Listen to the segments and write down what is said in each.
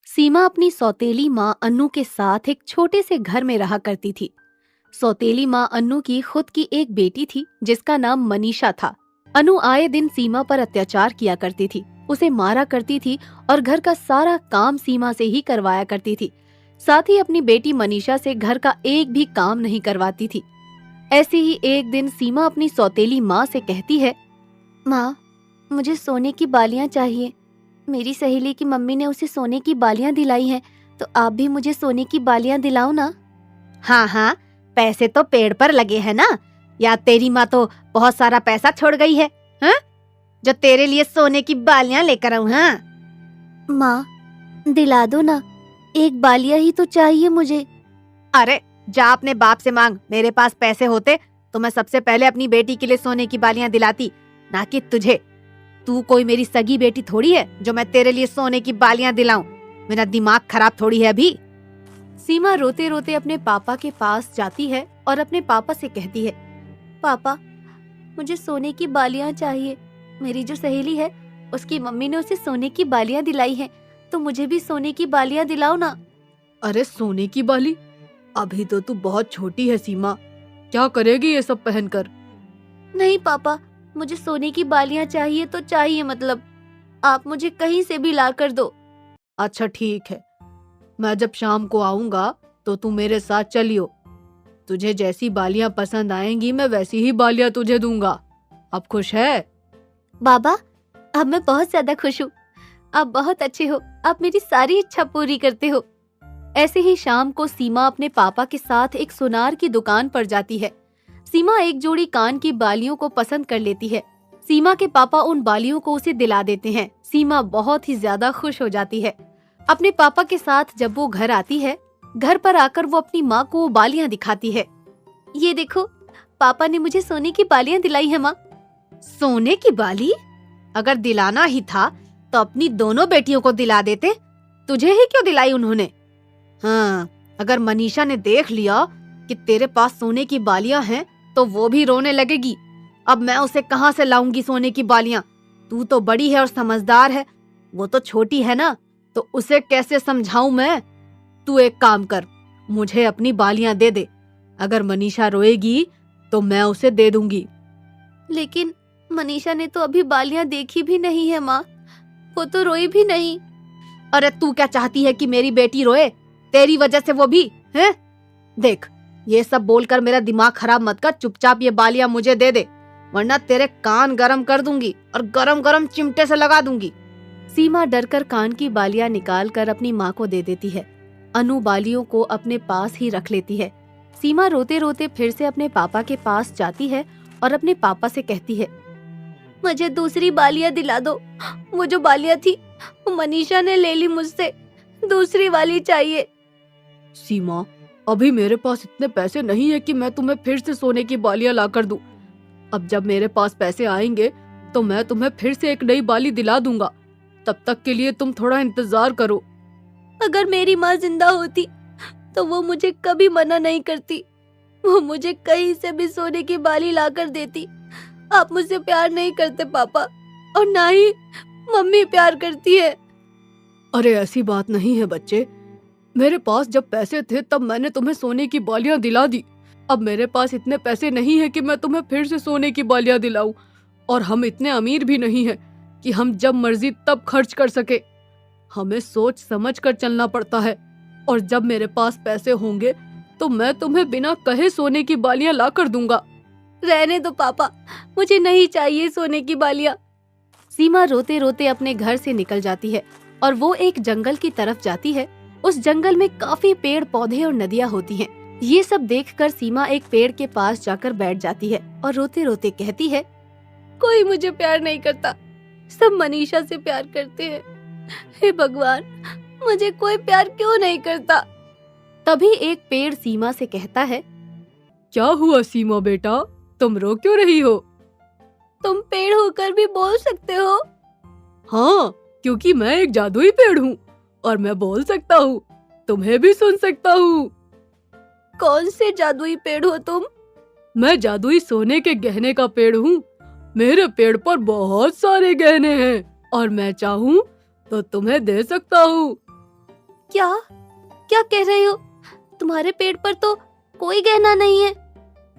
सीमा अपनी सौतेली माँ अन्नू के साथ एक छोटे से घर में रहा करती थी। सौतेली माँ अन्नू की खुद की एक बेटी थी जिसका नाम मनीषा था। अनु आए दिन सीमा पर अत्याचार किया करती थी, उसे मारा करती थी और घर का सारा काम सीमा से ही करवाया करती थी। साथ ही अपनी बेटी मनीषा से घर का एक भी काम नहीं करवाती थी। ऐसे ही एक दिन सीमा अपनी सौतेली माँ से कहती है, माँ, मुझे सोने की बालियां चाहिए। मेरी सहेली की मम्मी ने उसे सोने की बालियां दिलाई हैं, तो आप भी मुझे सोने की बालियां दिलाओ ना। हाँ हाँ, पैसे तो पेड़ पर लगे हैं ना। या तेरी माँ तो बहुत सारा पैसा छोड़ गई है, हाँ? जो तेरे लिए सोने की बालियां लेकर आऊं। हाँ माँ, दिला दो ना, एक बालिया ही तो चाहिए मुझे। अरे जा अपने बाप से मांग। मेरे पास पैसे होते तो मैं सबसे पहले अपनी बेटी के लिए सोने की बालियां दिलाती, ना कि तुझे। तू कोई मेरी सगी बेटी थोड़ी है जो मैं तेरे लिए सोने की बालियां दिलाऊं। मेरा दिमाग खराब थोड़ी है अभी। सीमा रोते रोते अपने पापा के पास जाती है और अपने पापा से कहती है, पापा, मुझे सोने की बालियां चाहिए। मेरी जो सहेली है उसकी मम्मी ने उसे सोने की बालियां दिलाई हैं, तो मुझे भी सोने की बालियां दिलाओ ना। अरे सोने की बाली? अभी तो तू बहुत छोटी है सीमा, क्या करेगी ये सब पहनकर? नहीं पापा, मुझे सोने की बालियां चाहिए तो चाहिए, मतलब आप मुझे कहीं से भी ला कर दो। अच्छा ठीक है, मैं जब शाम को आऊंगा तो तू मेरे साथ चलियो। तुझे जैसी बालियां पसंद आएंगी मैं वैसी ही बालियां तुझे दूंगा। अब खुश है? बाबा, अब मैं बहुत ज्यादा खुश हूँ। आप बहुत अच्छे हो, आप मेरी सारी इच्छा पूरी करते हो। ऐसे ही शाम को सीमा अपने पापा के साथ एक सुनार की दुकान पर जाती है। सीमा एक जोड़ी कान की बालियों को पसंद कर लेती है। सीमा के पापा उन बालियों को उसे दिला देते हैं। सीमा बहुत ही ज्यादा खुश हो जाती है। अपने पापा के साथ जब वो घर आती है, घर पर आकर वो अपनी माँ को वो बालियां दिखाती है। ये देखो, पापा ने मुझे सोने की बालियां दिलाई है माँ। सोने की बाली? अगर दिलाना ही था तो अपनी दोनों बेटियों को दिला देते। तुझे ही क्यों दिलाई उन्होंने? हाँ, अगर मनीषा ने देख लिया कि तेरे पास सोने की बालियां हैं तो वो भी रोने लगेगी। अब मैं उसे कहाँ से लाऊंगी सोने की बालियां? तू तो बड़ी है और समझदार है, वो तो छोटी है ना, तो उसे कैसे समझाऊं मैं? तू एक काम कर, मुझे अपनी बालियां दे दे। अगर मनीषा रोएगी तो मैं उसे दे दूंगी। लेकिन मनीषा ने तो अभी बालियां देखी भी नहीं है माँ, वो तो रोई भी नहीं। अरे तू क्या चाहती है कि मेरी बेटी रोए? तेरी वजह से वो भी है? देख, ये सब बोलकर मेरा दिमाग खराब मत कर। चुपचाप ये बालियां मुझे दे दे, वरना तेरे कान गरम कर दूंगी और गरम गरम चिमटे से लगा दूंगी। सीमा डरकर कान की बालियां निकाल कर अपनी माँ को दे देती है। अनु बालियों को अपने पास ही रख लेती है। सीमा रोते रोते फिर से अपने पापा के पास जाती है और अपने पापा से कहती है, मुझे दूसरी बालियां दिला दो। वो जो बालियां थी वो मनीषा ने ले ली मुझसे, दूसरी वाली चाहिए। सीमा, अभी मेरे पास इतने पैसे नहीं है कि मैं तुम्हें फिर से सोने की बालियां ला कर दूं। अब जब मेरे पास पैसे आएंगे तो मैं तुम्हें फिर से एक नई बाली दिला दूंगा। तब तक के लिए तुम थोड़ा इंतजार करो। अगर मेरी माँ जिंदा होती तो वो मुझे कभी मना नहीं करती। वो मुझे कहीं से भी सोने की बाली ला कर देती। आप मुझसे प्यार नहीं करते पापा, और ना ही मम्मी प्यार करती है। अरे ऐसी बात नहीं है बच्चे, मेरे पास जब पैसे थे तब मैंने तुम्हें सोने की बालियां दिला दी। अब मेरे पास इतने पैसे नहीं है कि मैं तुम्हें फिर से सोने की बालियां दिलाऊं, और हम इतने अमीर भी नहीं हैं कि हम जब मर्जी तब खर्च कर सके। हमें सोच समझ कर चलना पड़ता है, और जब मेरे पास पैसे होंगे तो मैं तुम्हें बिना कहे सोने की बालियां ला कर दूंगा। रहने दो पापा, मुझे नहीं चाहिए सोने की बालियां। सीमा रोते रोते अपने घर से निकल जाती है और वो एक जंगल की तरफ जाती है। उस जंगल में काफी पेड़ पौधे और नदियां होती हैं। ये सब देखकर सीमा एक पेड़ के पास जाकर बैठ जाती है और रोते रोते कहती है, कोई मुझे प्यार नहीं करता, सब मनीषा से प्यार करते हैं। हे भगवान, मुझे कोई प्यार क्यों नहीं करता? तभी एक पेड़ सीमा से कहता है, क्या हुआ सीमा बेटा, तुम रो क्यों रही हो? तुम पेड़ होकर भी बोल सकते हो? हाँ, क्योंकि मैं एक जादुई पेड़ हूँ और मैं बोल सकता हूँ, तुम्हें भी सुन सकता हूँ। कौन से जादुई पेड़ हो तुम? मैं जादुई सोने के गहने का पेड़ हूँ। मेरे पेड़ पर बहुत सारे गहने हैं और मैं चाहूँ तो तुम्हें दे सकता हूँ। क्या क्या कह रहे हो? तुम्हारे पेड़ पर तो कोई गहना नहीं है,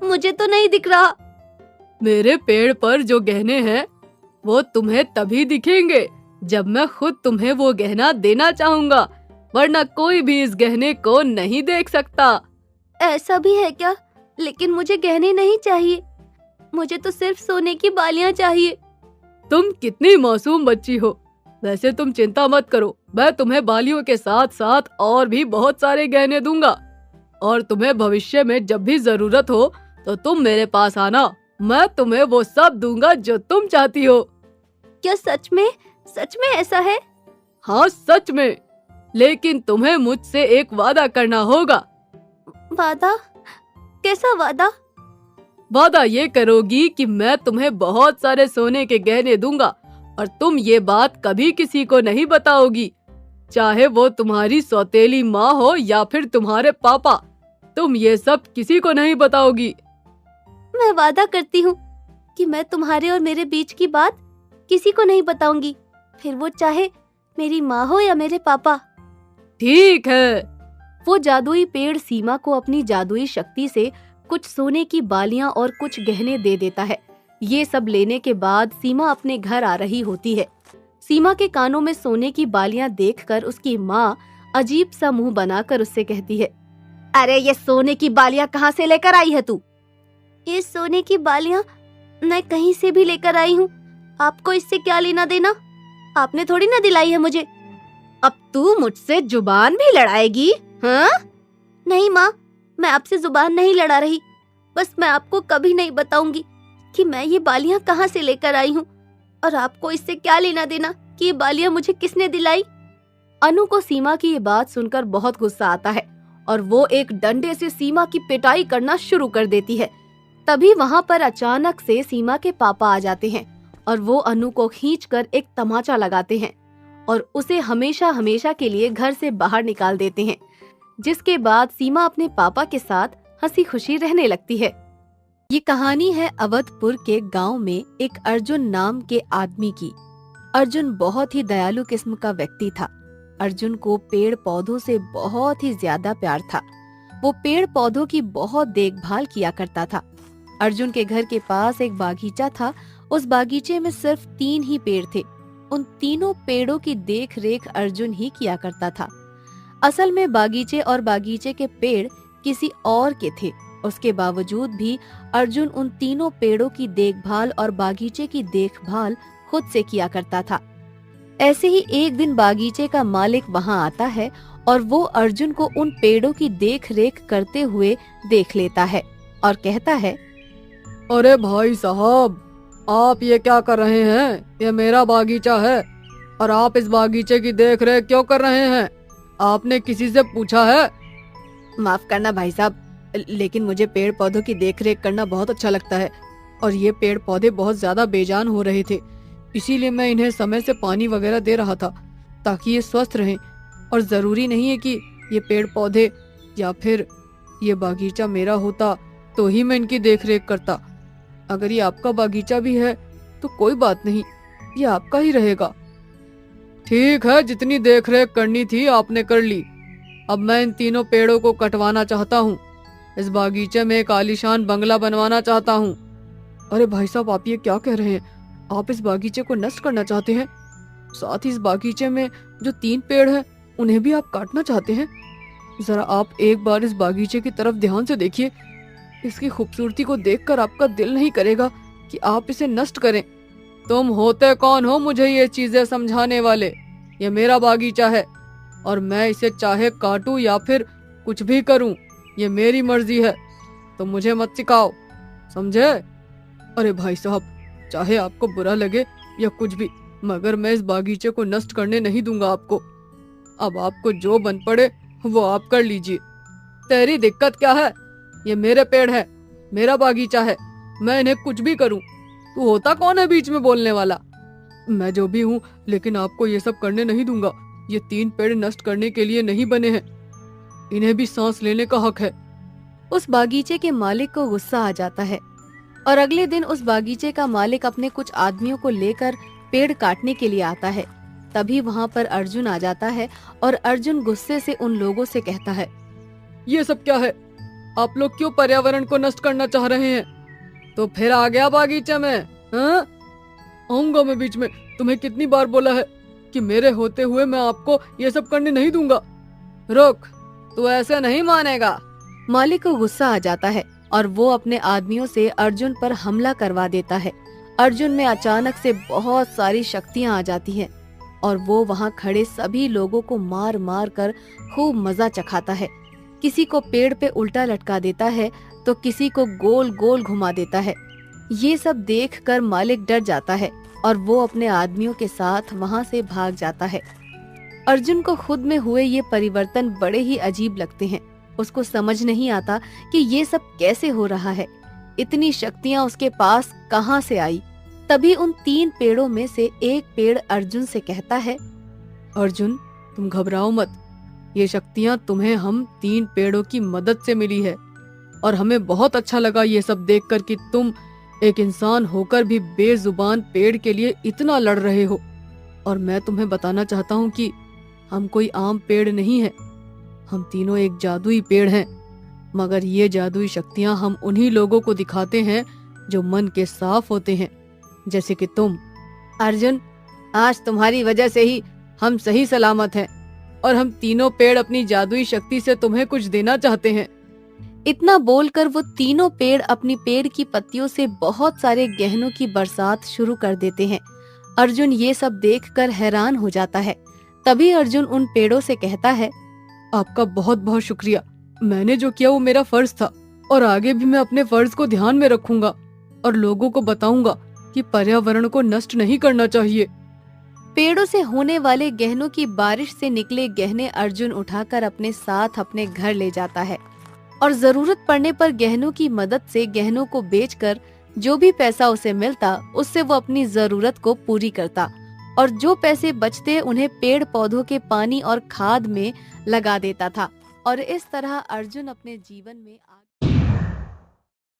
मुझे तो नहीं दिख रहा। मेरे पेड़ पर जो गहने हैं वो तुम्हें तभी दिखेंगे जब मैं खुद तुम्हें वो गहना देना चाहूंगा, वरना कोई भी इस गहने को नहीं देख सकता। ऐसा भी है क्या? लेकिन मुझे गहने नहीं चाहिए, मुझे तो सिर्फ सोने की बालियां चाहिए। तुम कितनी मासूम बच्ची हो। वैसे तुम चिंता मत करो, मैं तुम्हें बालियों के साथ साथ और भी बहुत सारे गहने दूंगा, और तुम्हें भविष्य में जब भी जरूरत हो तो तुम मेरे पास आना, मैं तुम्हें वो सब दूंगा जो तुम चाहती हो। क्या सच में ऐसा है? हाँ सच में, लेकिन तुम्हें मुझसे एक वादा करना होगा। वादा? कैसा वादा? वादा ये करोगी कि मैं तुम्हें बहुत सारे सोने के गहने दूंगा और तुम ये बात कभी किसी को नहीं बताओगी, चाहे वो तुम्हारी सौतेली माँ हो या फिर तुम्हारे पापा, तुम ये सब किसी को नहीं बताओगी। मैं वादा करती हूँ कि मैं तुम्हारे और मेरे बीच की बात किसी को नहीं बताऊंगी, फिर वो चाहे मेरी माँ हो या मेरे पापा। ठीक है। वो जादुई पेड़ सीमा को अपनी जादुई शक्ति से कुछ सोने की बालियां और कुछ गहने दे देता है। ये सब लेने के बाद सीमा अपने घर आ रही होती है। सीमा के कानों में सोने की बालियां देखकर उसकी माँ अजीब सा मुंह बनाकर उससे कहती है, अरे ये सोने की बालियां कहाँ से लेकर आई है तू? ये सोने की बालियां मैं कहीं से भी लेकर आई हूँ, आपको इससे क्या लेना देना? आपने थोड़ी ना दिलाई है मुझे। अब तू मुझसे जुबान भी लड़ाएगी? हाँ? नहीं माँ, मैं आपसे जुबान नहीं लड़ा रही, बस मैं आपको कभी नहीं बताऊंगी कि मैं ये बालियां कहाँ से लेकर आई हूँ, और आपको इससे क्या लेना देना कि ये बालियां मुझे किसने दिलाई। अनु को सीमा की ये बात सुनकर बहुत गुस्सा आता है और वो एक डंडे से सीमा की पिटाई करना शुरू कर देती है। तभी वहाँ पर अचानक से सीमा के पापा आ जाते हैं और वो अनु को खींचकर एक तमाचा लगाते हैं और उसे हमेशा हमेशा के लिए घर से बाहर निकाल देते हैं, जिसके बाद सीमा अपने पापा के साथ हंसी खुशी रहने लगती है। ये कहानी है अवधपुर के गांव में एक अर्जुन नाम के आदमी की। अर्जुन बहुत ही दयालु किस्म का व्यक्ति था। अर्जुन को पेड़ पौधों से बहुत ही ज्यादा प्यार था। वो पेड़ पौधों की बहुत देखभाल किया करता था। अर्जुन के घर के पास एक बागीचा था। उस बागीचे में सिर्फ 3 ही पेड़ थे। उन तीनों पेड़ों की देख रेख अर्जुन ही किया करता था। असल में बागीचे और बागीचे के पेड़ किसी और के थे। उसके बावजूद भी अर्जुन उन तीनों पेड़ों की देखभाल और बागीचे की देखभाल खुद से किया करता था। ऐसे ही एक दिन बागीचे का मालिक वहां आता है और वो अर्जुन को उन पेड़ों की देख रेख करते हुए देख लेता है और कहता है, अरे भाई साहब, आप ये क्या कर रहे हैं? ये मेरा बागीचा है और आप इस बागीचे की देख रेख क्यों कर रहे हैं? आपने किसी से पूछा है? माफ करना भाई साहब, लेकिन मुझे पेड़ पौधों की देखरेख करना बहुत अच्छा लगता है और ये पेड़ पौधे बहुत ज्यादा बेजान हो रहे थे, इसीलिए मैं इन्हें समय से पानी वगैरह दे रहा था ताकि ये स्वस्थ रहें। और जरूरी नहीं है कि ये पेड़ पौधे या फिर ये बागीचा मेरा होता तो ही मैं इनकी देखरेख करता। अगर ये आपका बागीचा भी है तो कोई बात नहीं, ये आपका ही रहेगा। ठीक है, जितनी देखरेख करनी थी आपने कर ली। अब मैं इन तीनों पेड़ों को कटवाना चाहता हूँ। इस बागीचे में एक आलीशान बंगला बनवाना चाहता हूँ। अरे भाई साहब, आप ये क्या कह रहे हैं? आप इस बागीचे को नष्ट करना चाहते हैं? साथ ही इस बागीचे में जो 3 पेड़ हैं उन्हें भी आप काटना चाहते हैं? जरा आप एक बार इस बागीचे की तरफ ध्यान से देखिए। इसकी खूबसूरती को देखकर आपका दिल नहीं करेगा कि आप इसे नष्ट करें। तुम होते कौन हो मुझे ये चीजें समझाने वाले? ये मेरा बागीचा है और मैं इसे चाहे काटूं या फिर कुछ भी करूं, ये मेरी मर्जी है। तो मुझे मत सिखाओ, समझे? अरे भाई साहब, चाहे आपको बुरा लगे या कुछ भी, मगर मैं इस बागीचे को नष्ट करने नहीं दूंगा आपको। अब आपको जो बन पड़े वो आप कर लीजिए। तेरी दिक्कत क्या है? ये मेरे पेड़ है, मेरा बागीचा है, मैं इन्हें कुछ भी करूं। तू होता कौन है बीच में बोलने वाला? मैं जो भी हूँ, लेकिन आपको ये सब करने नहीं दूंगा। ये 3 पेड़ नष्ट करने के लिए नहीं बने हैं, इन्हें भी सांस लेने का हक है। उस बागीचे के मालिक को गुस्सा आ जाता है और अगले दिन उस बागीचे का मालिक अपने कुछ आदमियों को लेकर पेड़ काटने के लिए आता है। तभी वहाँ पर अर्जुन आ जाता है और अर्जुन गुस्से से उन लोगों से कहता है, ये सब क्या है? आप लोग क्यों पर्यावरण को नष्ट करना चाह रहे हैं? तो फिर आ गया बागीचे में, हाँ? आऊंगा मैं बीच में। तुम्हें कितनी बार बोला है कि मेरे होते हुए मैं आपको ये सब करने नहीं दूंगा। रुक, तू ऐसे नहीं मानेगा। मालिक को गुस्सा आ जाता है और वो अपने आदमियों से अर्जुन पर हमला करवा देता है। अर्जुन में अचानक से बहुत सारी शक्तियां आ जाती हैं और वो वहाँ खड़े सभी लोगों को मार मार कर खूब मजा चखाता है। किसी को पेड़ पे उल्टा लटका देता है तो किसी को गोल गोल घुमा देता है। ये सब देखकर मालिक डर जाता है और वो अपने आदमियों के साथ वहाँ से भाग जाता है। अर्जुन को खुद में हुए ये परिवर्तन बड़े ही अजीब लगते हैं। उसको समझ नहीं आता कि ये सब कैसे हो रहा है। इतनी शक्तियाँ उसके पास कहाँ से आई। तभी उन 3 पेड़ों में से एक पेड़ अर्जुन से कहता है, अर्जुन, तुम घबराओ मत। ये शक्तियाँ तुम्हें हम 3 पेड़ों की मदद से मिली है और हमें बहुत अच्छा लगा ये सब देखकर कि तुम एक इंसान होकर भी बेजुबान पेड़ के लिए इतना लड़ रहे हो। और मैं तुम्हें बताना चाहता हूँ कि हम कोई आम पेड़ नहीं है, हम तीनों एक जादुई पेड़ हैं। मगर ये जादुई शक्तियाँ हम उन्हीं लोगों को दिखाते हैं जो मन के साफ होते हैं, जैसे कि तुम। अर्जुन, आज तुम्हारी वजह से ही हम सही सलामत हैं और हम तीनों पेड़ अपनी जादुई शक्ति से तुम्हें कुछ देना चाहते हैं। इतना बोलकर वो तीनों पेड़ अपनी पेड़ की पत्तियों से बहुत सारे गहनों की बरसात शुरू कर देते हैं। अर्जुन ये सब देखकर हैरान हो जाता है। तभी अर्जुन उन पेड़ों से कहता है, आपका बहुत बहुत शुक्रिया। मैंने जो किया वो मेरा फर्ज था और आगे भी मैं अपने फर्ज को ध्यान में रखूंगा और लोगों को बताऊंगा कि पर्यावरण को नष्ट नहीं करना चाहिए। पेड़ों से होने वाले गहनों की बारिश से निकले गहने अर्जुन उठाकर अपने साथ अपने घर ले जाता है और जरूरत पड़ने पर गहनों की मदद से गहनों को बेचकर जो भी पैसा उसे मिलता उससे वो अपनी जरूरत को पूरी करता और जो पैसे बचते उन्हें पेड़ पौधों के पानी और खाद में लगा देता था। और इस तरह अर्जुन अपने जीवन में